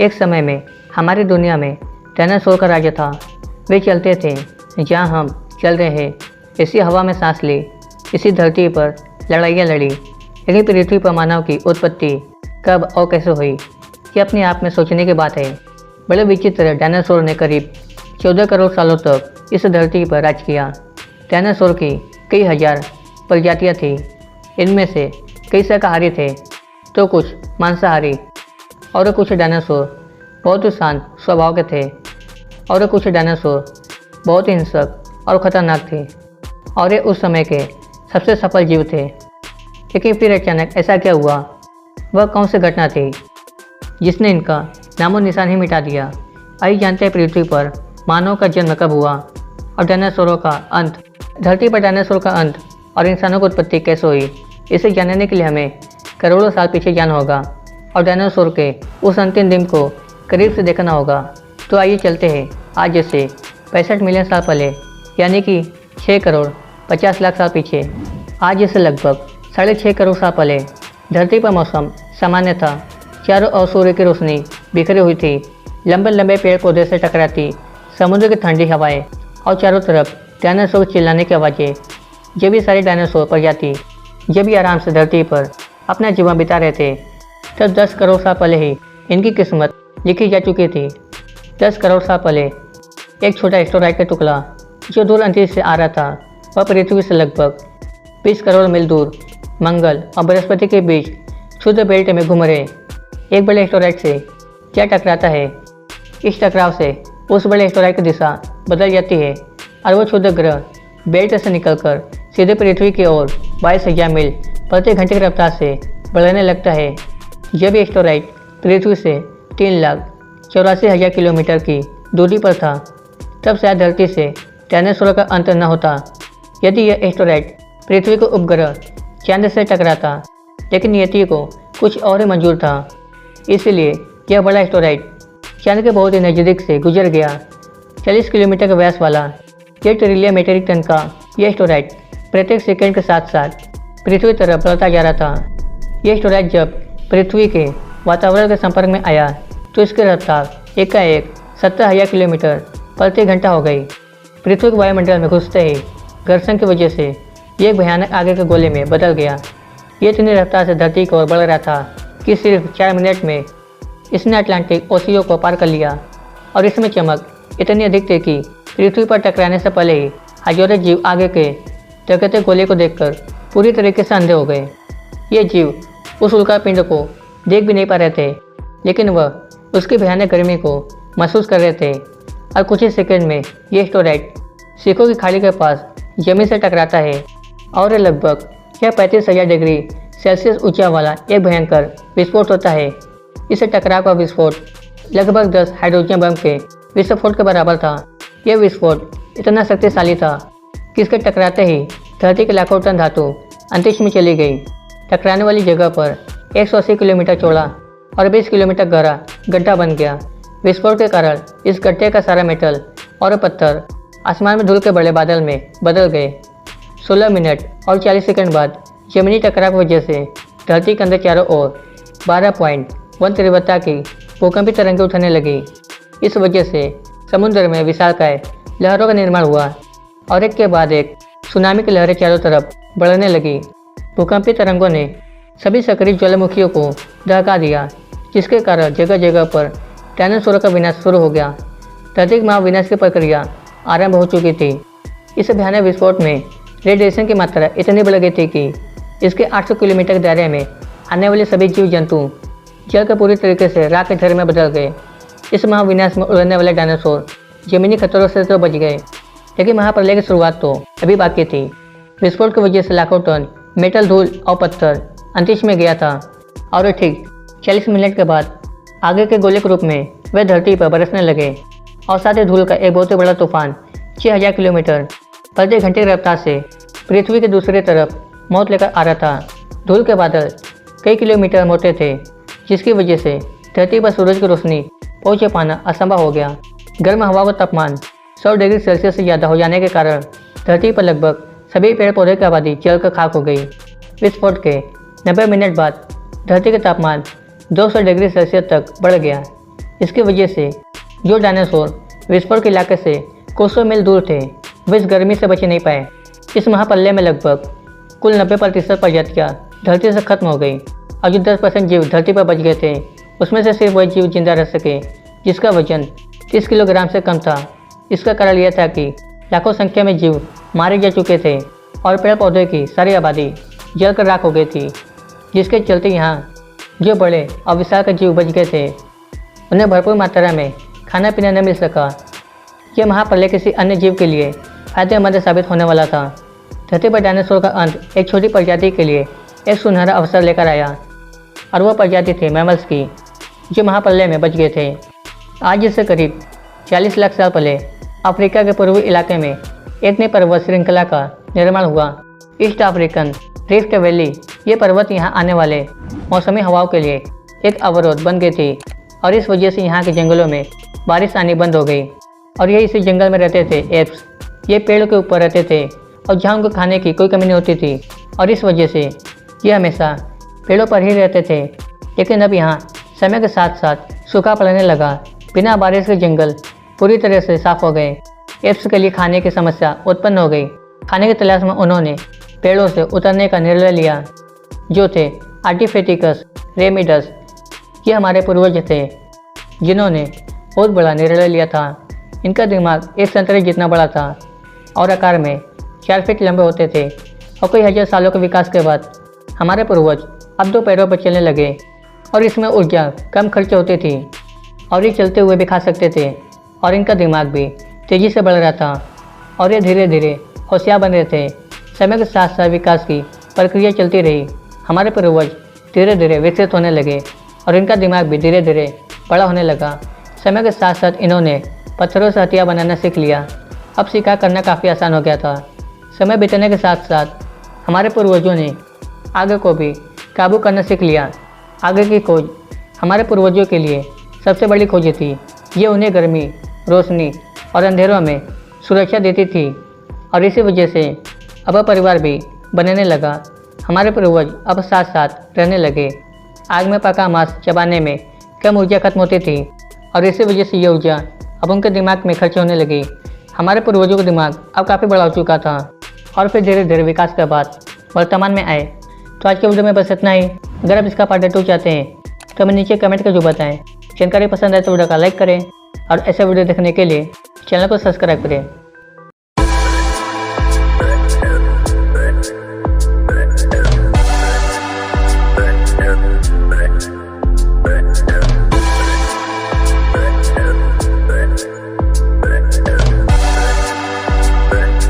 एक समय में हमारी दुनिया में डायनासोर का राज्य था। वे चलते थे जहाँ हम चल रहे हैं, इसी हवा में सांस ली, इसी धरती पर लड़ाइयाँ लड़ी। लेकिन पृथ्वी पर मानव की उत्पत्ति कब और कैसे हुई, ये अपने आप में सोचने की बात है। बड़े विचित्र डायनासोर ने करीब 14 करोड़ सालों तक इस धरती पर राज किया। डायनासोर की कई हजार प्रजातियाँ थीं। इनमें से कई शाकाहारी थे तो कुछ मांसाहारी, और कुछ डायनासोर बहुत शांत स्वभाव के थे, और कुछ डायनासोर बहुत हिंसक और ख़तरनाक थे, और ये उस समय के सबसे सफल जीव थे। लेकिन फिर अचानक ऐसा क्या हुआ? वह कौन सी घटना थी जिसने इनका नामो निशान ही मिटा दिया? आइए जानते हैं पृथ्वी पर मानव का जन्म कब हुआ और डायनासोरों का अंत, धरती पर डायनासोर का अंत और इंसानों की उत्पत्ति कैसे हुई। इसे जानने के लिए हमें करोड़ों साल पीछे जाना होगा और डायनासोर के उस अंतिम दिन को करीब से देखना होगा। तो आइए चलते हैं आज से 65 मिलियन साल पहले, यानी कि 6 करोड़ 50 लाख साल पीछे। आज से लगभग 6.5 करोड़ साल पहले धरती पर मौसम सामान्य था। चारों ओर सूर्य की रोशनी बिखरी हुई थी, लंबे लंबे पेड़ पौधे से टकराती समुद्र की ठंडी हवाएं और चारों तरफ डायनासोर चिल्लाने की आवाज़ें। जब ये सारे डायनासोर प्रजाति जब भी आराम से धरती पर अपना जीवन बिता रहे थे, तब 10 करोड़ साल पहले ही इनकी किस्मत लिखी जा चुकी थी। 10 करोड़ साल पहले एक छोटा एस्टेरॉयड का टुकड़ा जो दूर अंतरिक्ष से आ रहा था, वह पृथ्वी से लगभग 20 करोड़ मील दूर मंगल और बृहस्पति के बीच क्षुद्र बेल्ट में घूम रहे एक बड़े एस्टेरॉयड से क्या टकराता है। इस टकराव से उस बड़े एस्टेरॉयड की दिशा बदल जाती है और वह क्षुद्र ग्रह बेल्ट से निकलकर सीधे पृथ्वी की ओर 22,000 मील प्रति घंटे की रफ्तार से बढ़ने लगता है। जब ये एस्टेरॉयड पृथ्वी से 3,84,000 किलोमीटर की दूरी पर था, तब शायद धरती से डायनासोर का अंत न होता यदि यह एस्टेरॉयड पृथ्वी को उपग्रह चांद से टकराता। लेकिन नियति को कुछ और ही मंजूर था, इसलिए यह बड़ा एस्टेरॉयड चांद के बहुत ही नज़दीक से गुजर गया। 40 किलोमीटर का व्यास वाला 1 ट्रिलियन मीट्रिक टन का यह एस्टेरॉयड प्रत्येक सेकंड के साथ साथ पृथ्वी तरफ बढ़ता जा रहा था। यह एस्टेरॉयड जब पृथ्वी के वातावरण के संपर्क में आया तो इसकी रफ्तार एकाएक 70,000 किलोमीटर प्रति घंटा हो गई। पृथ्वी के वायुमंडल में घुसते ही घर्षण की वजह से ये एक भयानक आगे के गोले में बदल गया। ये इतनी रफ्तार से धरती की ओर बढ़ रहा था कि सिर्फ 4 मिनट में इसने अटलांटिक ओशियन को पार कर लिया, और इसमें चमक इतनी अधिक थी कि पृथ्वी पर टकराने से पहले ही हजारों जीव आगे के टकराते गोले को देखकर पूरी तरीके से अंधे हो गए। ये जीव उस उल्का पिंड को देख भी नहीं पा रहे थे, लेकिन वह उसकी भयानक गर्मी को महसूस कर रहे थे। और कुछ ही सेकंड में ये एस्टेरॉयड सिखों की खाड़ी के पास जमीन से टकराता है और लगभग 35,000 डिग्री सेल्सियस ऊंचा वाला एक भयंकर विस्फोट होता है। इस टकराव का विस्फोट लगभग 10 हाइड्रोजन बम के विस्फोट के बराबर था। यह विस्फोट इतना शक्तिशाली था कि इसके टकराते ही धरती के लाखों टन धातु अंतरिक्ष में चली गई। टकराने वाली जगह पर 180 किलोमीटर चौड़ा और 20 किलोमीटर गहरा गड्ढा बन गया। विस्फोट के कारण इस गड्ढे का सारा मेटल और पत्थर आसमान में धूल के बड़े बादल में बदल गए। 16 मिनट और 40 सेकंड बाद जमीनी टकराव की वजह से धरती के अंदर चारों ओर 12.1 तीव्रता की भूकंपी तरंगें उठने लगी। इस वजह से समुद्र में विशालकाय लहरों का निर्माण हुआ और एक के बाद एक सुनामी की लहरें चारों तरफ बढ़ने लगी। भूकंपी तरंगों ने सभी सक्रिय ज्वालामुखियों को दहका दिया, जिसके कारण जगह जगह पर डायनासोर का विनाश शुरू हो गया। धरती के महाविनाश की प्रक्रिया आरंभ हो चुकी थी। इस भयानक विस्फोट में रेडिएशन की मात्रा इतनी बढ़ गई थी कि इसके 800 किलोमीटर के दायरे में आने वाले सभी जीव जंतु जल के पूरी तरीके से राख के ढेर में बदल गए। इस महाविनाश में उड़ने वाले डायनासोर जमीनी खतरों से तो बच गए, लेकिन महाप्रलय की शुरुआत तो अभी बाकी थी। विस्फोट की वजह से लाखों टन मेटल, धूल और पत्थर अंतरिक्ष में गया था, और ठीक 40 मिनट के बाद आगे के गोले के रूप में वे धरती पर बरसने लगे, और साथ ही धूल का एक बहुत ही बड़ा तूफान 6000 किलोमीटर प्रति घंटे की रफ्तार से पृथ्वी के दूसरी तरफ मौत लेकर आ रहा था। धूल के बादल कई किलोमीटर मोटे थे, जिसकी वजह से धरती पर सूरज की रोशनी पहुँच पाना असंभव हो गया। गर्म हवा का तापमान 100 डिग्री सेल्सियस से ज़्यादा हो जाने के कारण धरती पर लगभग सभी पेड़ पौधे की आबादी जलकर खाक हो गई। विस्फोट के 90 मिनट बाद धरती का तापमान 200 डिग्री सेल्सियस तक बढ़ गया। इसकी वजह से जो डायनासोर विस्फोट के इलाके से कोसों मील दूर थे वे इस गर्मी से बच नहीं पाए। इस महापल्ले में लगभग कुल 90% प्रजातियाँ धरती से खत्म हो गई और जो 10% जीव धरती पर बच गए थे उसमें से सिर्फ वही जीव जिंदा रह सके जिसका वजन 30 किलोग्राम से कम था। इसका कारण यह था कि लाखों संख्या में जीव मारे जा चुके थे और पेड़ पौधे की सारी आबादी जलकर राख हो गई थी, जिसके चलते यहाँ जो बड़े और विशाल जीव बच गए थे उन्हें भरपूर मात्रा में खाना पीना न मिल सका। यह महाप्रलय किसी अन्य जीव के लिए फायदेमंद साबित होने वाला था। धरती पर डायनासोर का अंत एक छोटी प्रजाति के लिए एक सुनहरा अवसर लेकर आया और वह प्रजाति थी मैमल्स की, जो महाप्रलय में बच गए थे। आज से करीब 40 लाख साल पहले अफ्रीका के पूर्वी इलाके में एक नई पर्वत श्रृंखला का निर्माण हुआ, ईस्ट अफ्रीकन रिफ्ट वैली। ये पर्वत यहाँ आने वाले मौसमी हवाओं के लिए एक अवरोध बन गई थी और इस वजह से यहाँ के जंगलों में बारिश आनी बंद हो गई और ये इसी जंगल में रहते थे एप्स। ये पेड़ के ऊपर रहते थे और जहाँ उनको खाने की कोई कमी नहीं होती थी और इस वजह से ये हमेशा पेड़ों पर ही रहते थे। लेकिन अब यहाँ समय के साथ साथ सूखा पड़ने लगा। बिना बारिश के जंगल पूरी तरह से साफ हो गए। एप्स के लिए खाने की समस्या उत्पन्न हो गई। खाने की तलाश में उन्होंने पेड़ों से उतरने का निर्णय लिया, जो थे आर्टिफेटिकस रेमिडस। ये हमारे पूर्वज थे जिन्होंने बहुत बड़ा निर्णय लिया था। इनका दिमाग एक संतरे जितना बड़ा था और आकार में 4 फीट लंबे होते थे और कई हजार सालों के विकास के बाद हमारे पूर्वज अब 2 पैरों पर चलने लगे और इसमें ऊर्जा कम खर्च होती थी और ये चलते हुए भी खा सकते थे और इनका दिमाग भी तेज़ी से बढ़ रहा था और ये धीरे धीरे होशियार बन रहे थे। समय के साथ साथ विकास की प्रक्रिया चलती रही। हमारे पूर्वज धीरे धीरे विकसित होने लगे और इनका दिमाग भी धीरे धीरे बड़ा होने लगा। समय के साथ साथ इन्होंने पत्थरों से हथियार बनाना सीख लिया। अब शिकार करना काफ़ी आसान हो गया था। समय बीतने के साथ साथ हमारे पूर्वजों ने आग को भी काबू करना सीख लिया। आग की खोज हमारे पूर्वजों के लिए सबसे बड़ी खोज थी। ये उन्हें गर्मी, रोशनी और अंधेरों में सुरक्षा देती थी और इसी वजह से अब परिवार भी बनने लगा। हमारे पूर्वज अब साथ साथ रहने लगे। आग में पका मांस चबाने में कम ऊर्जा खत्म होती थी और इसी वजह से ये ऊर्जा अब उनके दिमाग में खर्च होने लगी। हमारे पूर्वजों का दिमाग अब काफ़ी बड़ा हो चुका था और फिर धीरे धीरे विकास के बाद वर्तमान में आए। तो आज के वीडियो में बस इतना ही। अगर आप इसका पार्ट 2 चाहते हैं तो हमें नीचे कमेंट कर जो बताएं। जानकारी पसंद आए तो वीडियो का लाइक करें और ऐसे वीडियो देखने के लिए चैनल को सब्सक्राइब करें।